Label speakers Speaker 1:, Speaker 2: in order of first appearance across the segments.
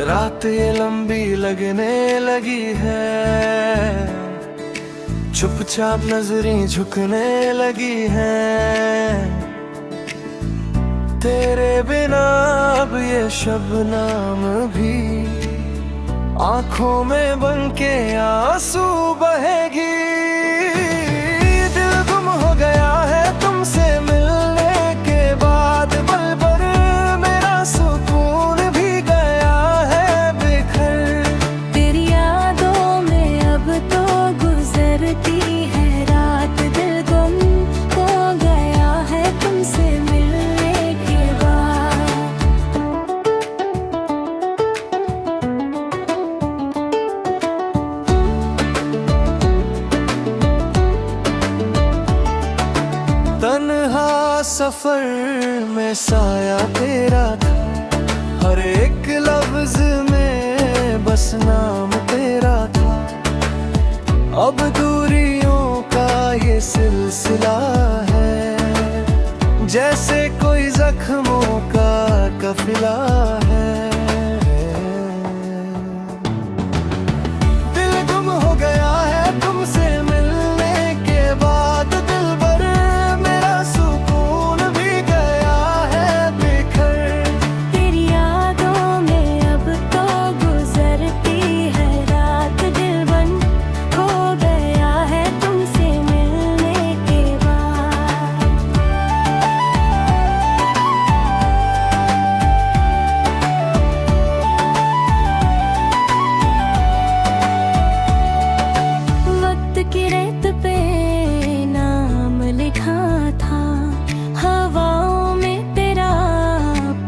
Speaker 1: रात ये लंबी लगने लगी है, चुपचाप नजरें झुकने लगी हैं। तेरे बिना अब ये शबनम भी आंखों में बनके आंसू बहेगी। दिल गुम हो गया है तुमसे मिलने के बाद, पल भर मेरा सुकून भी गया है बिखर।
Speaker 2: तेरी यादों में अब तो गुजरती है रात, दिल गुम हो गया है तुमसे मिलने के बाद।
Speaker 1: तन्हा सफर में साया तेरा था, हर एक लफ्ज में बस नाम तेरा था। अब दूरियों का ये सिलसिला है, जैसे कोई जख्मों का काफिला है। दिल गुम हो गया है तुमसे मिलने के बाद, दिल भर मेरा सुकून भी गया है बिखर।
Speaker 2: तेरी यादों में अब तो गुजरती है रात, दिल बंद हो गया है तुमसे मिलने के बाद। वक्त की रेत पे नाम लिखा था, हवाओं में तेरा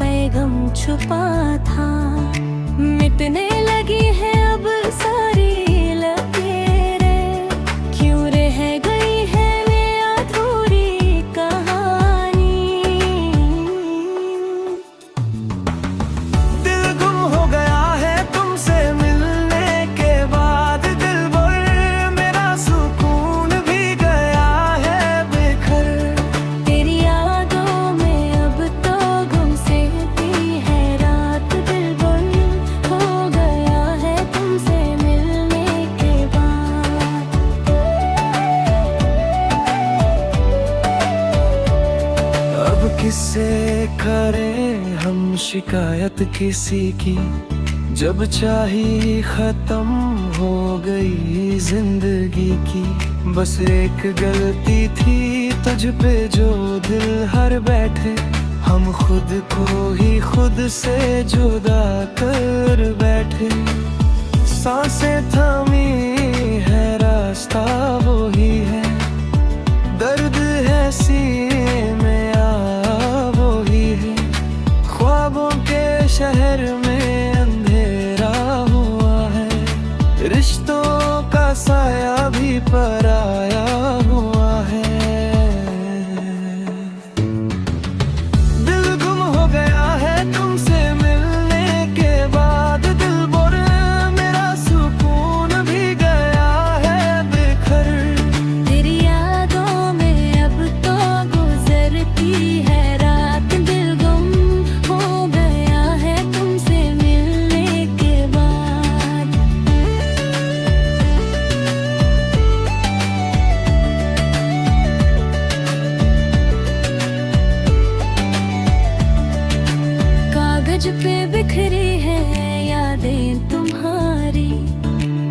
Speaker 2: पैगाम छुपा था। मिटने लगी है अब सारी लकीरें, क्यों रह गई है ये अधूरी कहानी।
Speaker 1: दिल गुम हो गया है तुमसे मिलने के बाद, दिल भर मेरा सुकून भी गया है बिखर।
Speaker 2: तेरी यादों में अब तो गुमसती है रात, दिल बंद हो गया है तुमसे मिलने के बाद।
Speaker 1: अब किससे करें हम शिकायत किसी की, जब चाही खत्म हो गई जिंदगी की। बस एक गलती थी तुझ पे जो दिल हर बैठे, हम खुद को ही खुद से जुदा कर बैठे। सांसें थामी है रास्ता वो ही है, दर्द है सीने में आ वो ही है। ख्वाबों के शहर में अंधेरा हुआ है, रिश्तों का साया भी पराया हुआ है। दिल गुम हो गया है तुमसे मिलने के बाद, दिल भर मेरा सुकून भी गया है बिखर।
Speaker 2: तेरी यादों में अब तो गुजरती है रात, दिल गुम हो गया है तुमसे मिलने के बाद। कागज पे बिखरी है यादें तुम्हारी,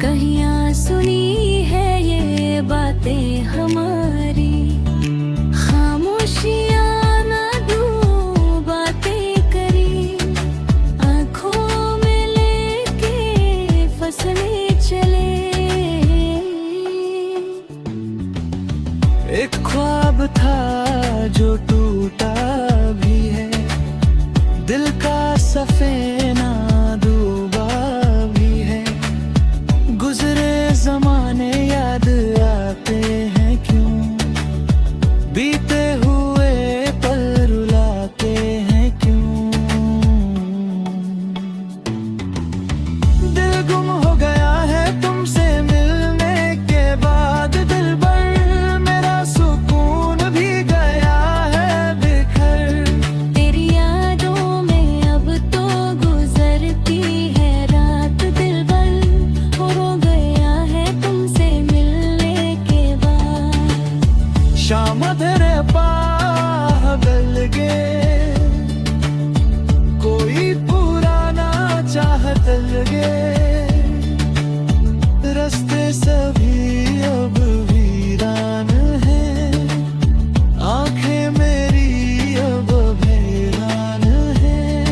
Speaker 2: कहीं सुनी है ये बातें हमारी। खामोशियां ना दूं बातें करी, आंखों में लेके फसले चले।
Speaker 1: एक ख्वाब था जो टूटा भी है, दिल का सफेना डूबा भी है। गुजरे जमाने याद आते हैं क्यों, बीते हुए पल रुलाते हैं क्यों। दिल गुम हो गया है तुमसे मिलने के बाद, दिल भर मेरा सुकून भी गया है बिखर।
Speaker 2: तेरी यादों में अब तो गुजरती है
Speaker 1: बदल गए, रास्ते सभी अब वीरान हैं, आंखें मेरी अब हैरान हैं।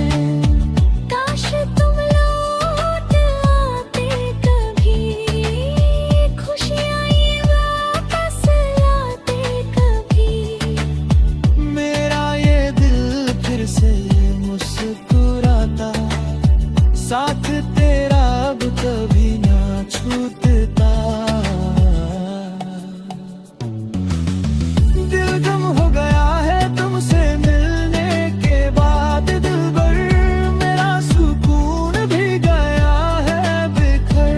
Speaker 2: काश तुम लौट आते कभी, खुशियाँ ये वापस लाते कभी।
Speaker 1: मेरा ये दिल फिर से मुस्कुराता, साथ तेरा अब कभी ना छूटता। दिल गुम हो गया है तुमसे मिलने के बाद, दिलबर मेरा सुकून भी गया है बिखर।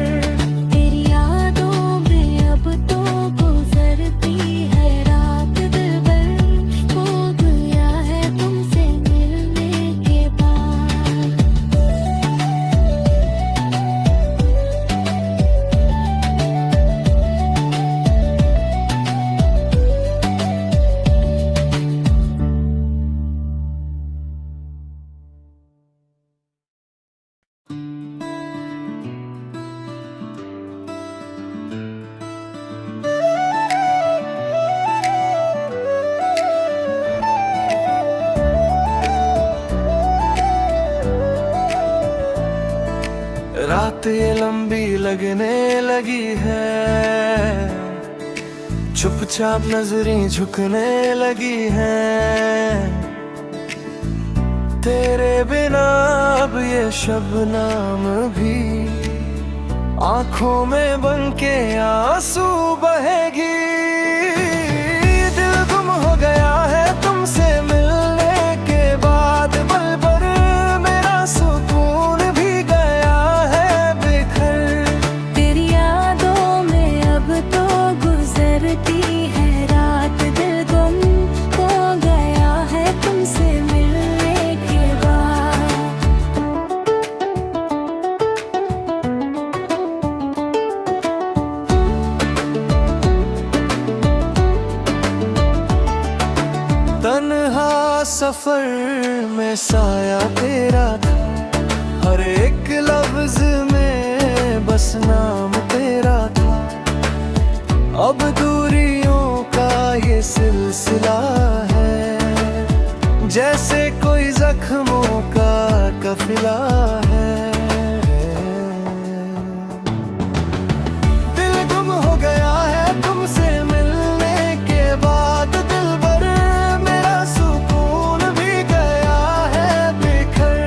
Speaker 2: तेरी यादों में अब तो गुजरती है रात, दिलबर हो गया है तुमसे मिलने के बाद।
Speaker 1: रात ये लंबी लगने लगी है, चुपचाप नजरें झुकने लगी हैं। तेरे बिना अब ये शबनम भी आंखों में बनके आंसू बहेगी। दिल गुम हो गया है तुमसे मिलने के बाद, पल भर मेरा सुकून भी गया है बिखर।
Speaker 2: तेरी यादों में अब तो गुजरती है रात, दिल गुम हो गया है तुमसे मिलने के बाद।
Speaker 1: तन्हा सफर में साया तेरा था, हर एक लफ्ज में बस नाम तेरा था। अब दूरियों का ये सिलसिला है, जैसे कोई जख्मों का काफिला है। दिल गुम हो गया है तुमसे मिलने के बाद, दिलबर मेरा सुकून भी गया है बिखर।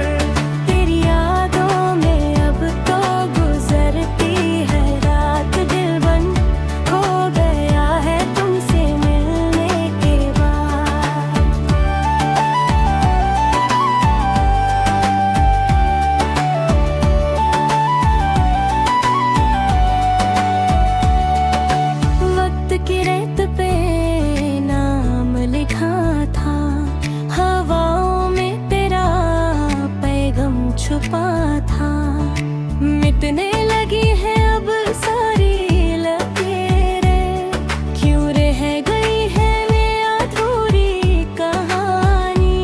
Speaker 2: तेरी यादों में अब तो गुजरती है रात, दिल बन हो गया है तुमसे मिलने के बाद। वक्त की रेत पे नाम लिखा था, हवाओं में तेरा पैगाम छुपा था। मिटने लगी है अब सारी लकीरें, क्यों रह गई है ये अधूरी कहानी।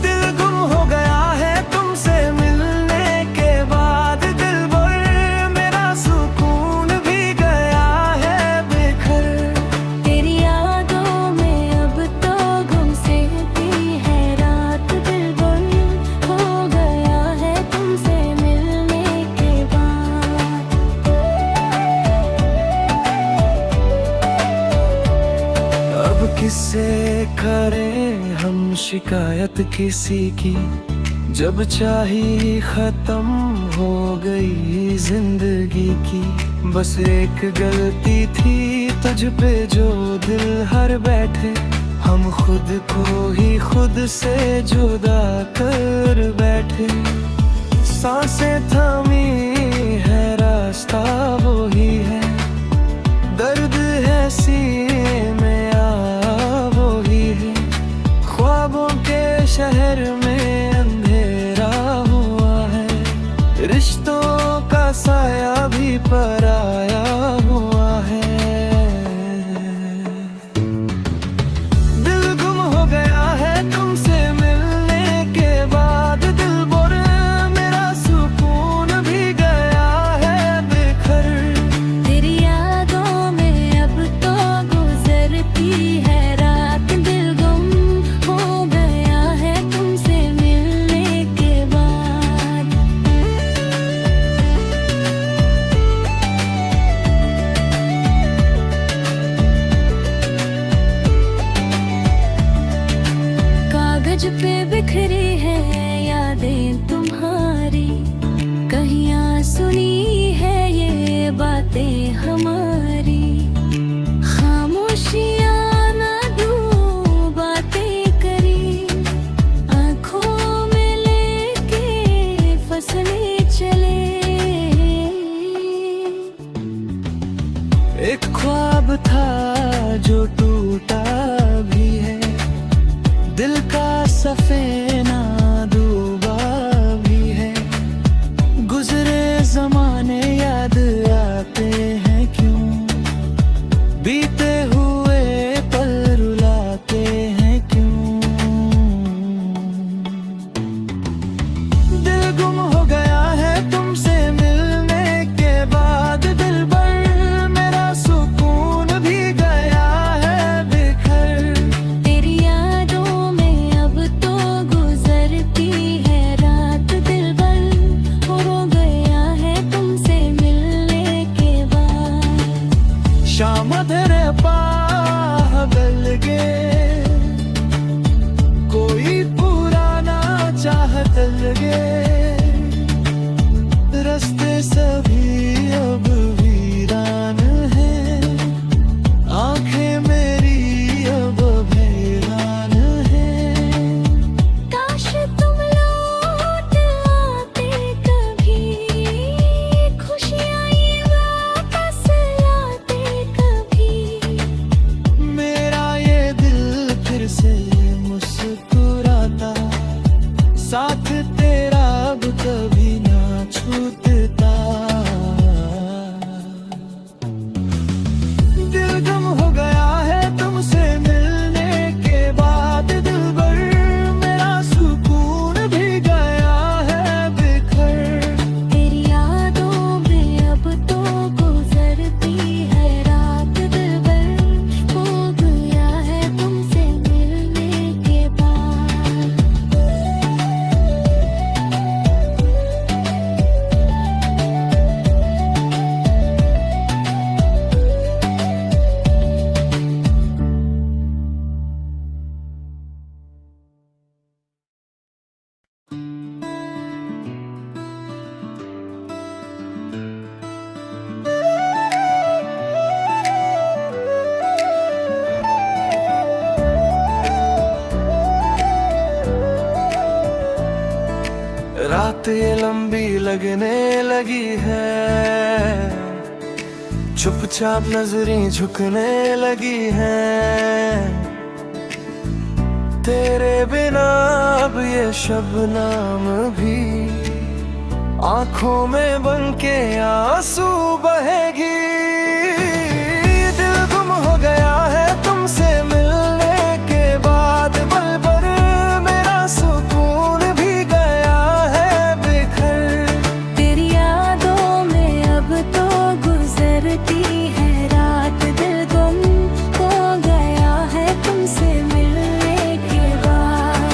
Speaker 1: दिल गुम हो गया है तुमसे मिलने के बाद, दिलबर मेरा सुकून भी गया है बिखर।
Speaker 2: तेरी यादों में अब तो गुमसती है रात, दिल गुम हो गया है तुमसे मिलने के बाद।
Speaker 1: अब किससे करें हम शिकायत किसी की, जब चाही खत्म हो गई जिंदगी की। बस एक गलती थी तुझ पे जो दिल हर बैठे, हम खुद को ही खुद से जुदा कर बैठे। सांसें थामी है रास्ता वो ही है, दर्द है सीने में आ वो ही है। ख्वाबों के शहर में अंधेरा हुआ है, रिश्तों का साया भी पराया हुआ है। दिल गुम हो गया है तुमसे मिलने के बाद,
Speaker 2: बिखरी है यादें तुम्हारी, कहीं सुनी है ये बातें हमारी। खामोशियां ना दूं बातें करी, आंखों में लेके फसले चले।
Speaker 1: एक ख्वाब था जो टूटा भी है, दिल का सफेना डूबा भी है। गुजरे जमाने याद आते हैं क्यों, बीते हुए पल रुलाते हैं क्यों। दिल गुम हो गया है तुमसे मिलने के बाद, दिल भर मेरा सुकून भी गया है बिखर।
Speaker 2: तेरी यादों में अब तो गुजरती है रात, दिल भर हो गया है तुमसे मिलने के बाद।
Speaker 1: शाम तेरे पाह बल गए, कोई पुराना चाहत लगे। रास्ते सभी अब वीरान हैं, आंखें मेरी अब हैरान हैं।
Speaker 2: काश तुम लौट आते कभी, खुशियाँ ये वापस लाते कभी।
Speaker 1: मेरा ये दिल फिर से मुस्कुराता, साथ तेरा अब कभी ना छूटता। दिल गुम हो गया है तुमसे मिलने के बाद, दिल भर मेरा सुकून भी गया है बिखर।
Speaker 2: तेरी यादों में अब तो गुजरती है रात, दिल भर हो गया है तुमसे मिलने के बाद।
Speaker 1: रात ये लंबी लगने लगी है, चुपचाप नजरें झुकने लगी हैं। तेरे बिना अब ये शबनम भी आंखों में बन के आंसू बहेगी। दिल गुम हो गया है तुमसे मिलने के बाद, पल भर मेरा सुकून भी गया है बिखर।
Speaker 2: तेरी यादों में अब तो गुजरती है रात, दिल गुम हो गया है तुमसे मिलने के बाद।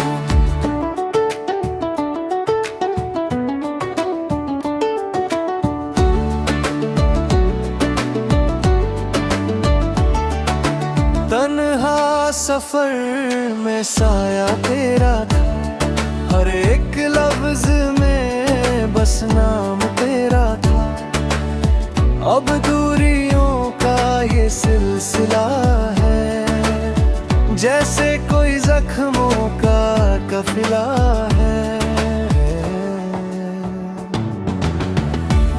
Speaker 1: तन्हा सफर में साया तेरा था, हर एक लफ्ज में बस नाम तेरा था। अब दूरियों का ये सिलसिला है, जैसे कोई जख्मों का काफिला है।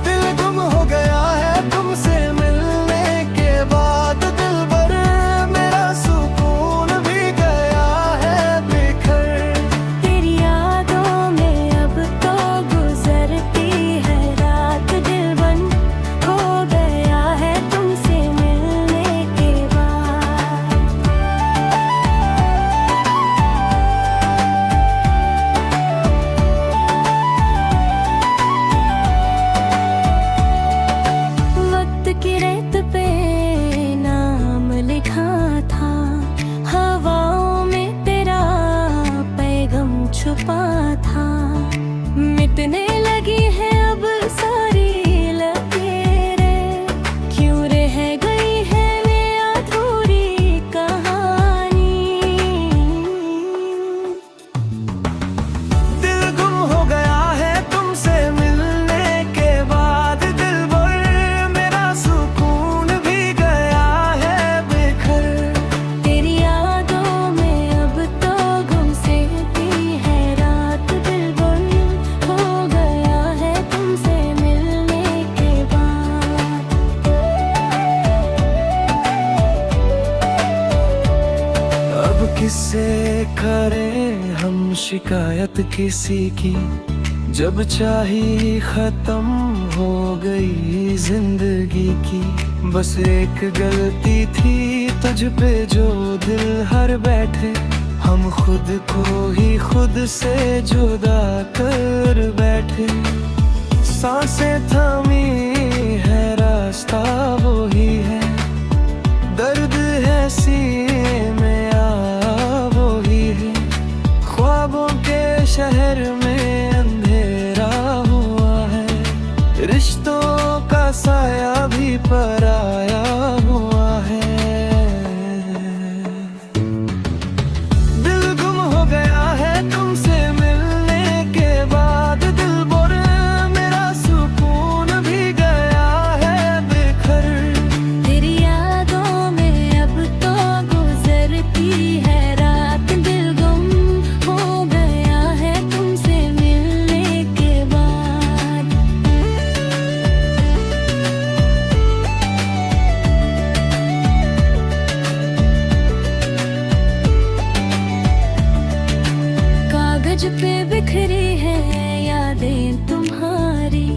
Speaker 1: दिल गुम हो गया है तुमसे मिलने के बाद, दिल भर मेरा सुकून भी गया है बिखर।
Speaker 2: तेरी यादों में अब तो गुजरती है रात, दिल बन हो गया है तुमसे मिलने के बाद। वक्त की रेत पे नाम लिखा था, हवाओं में तेरा पैगाम छुपा था। मिटने लगी है अब सारी लकीरें, क्यों रह गई है ये अधूरी कहानी।
Speaker 1: शिकायत किसी की जब चाही खत्म हो गई जिंदगी की। बस एक गलती थी तुझ पे जो दिल हर बैठे, हम खुद को ही खुद से जुदा कर बैठे। सांसें थामी है रास्ता वही है, दर्द है सीने में वही है। ख्वाबों के शहर में अंधेरा हुआ है, रिश्तों का साया भी पराया हुआ है। दिल गुम हो गया है तुमसे मिलने के बाद, दिल बोरे मेरा सुकून भी गया है बेखर।
Speaker 2: तेरी यादों में अब तो गुजरती है रात, दिल गुम हो गया है तुमसे मिलने के बाद। कागज पे बिखरी है यादें तुम्हारी,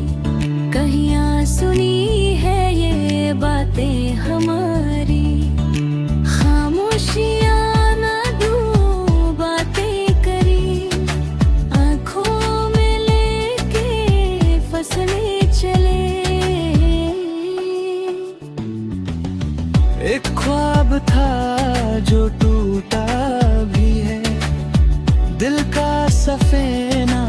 Speaker 2: कहीं सुनी है ये बातें हमारी। खामोशियां ना दो बातें करी, आंखों में लेके फसले चले।
Speaker 1: एक ख्वाब था जो टूटा भी है, दिल का सफेना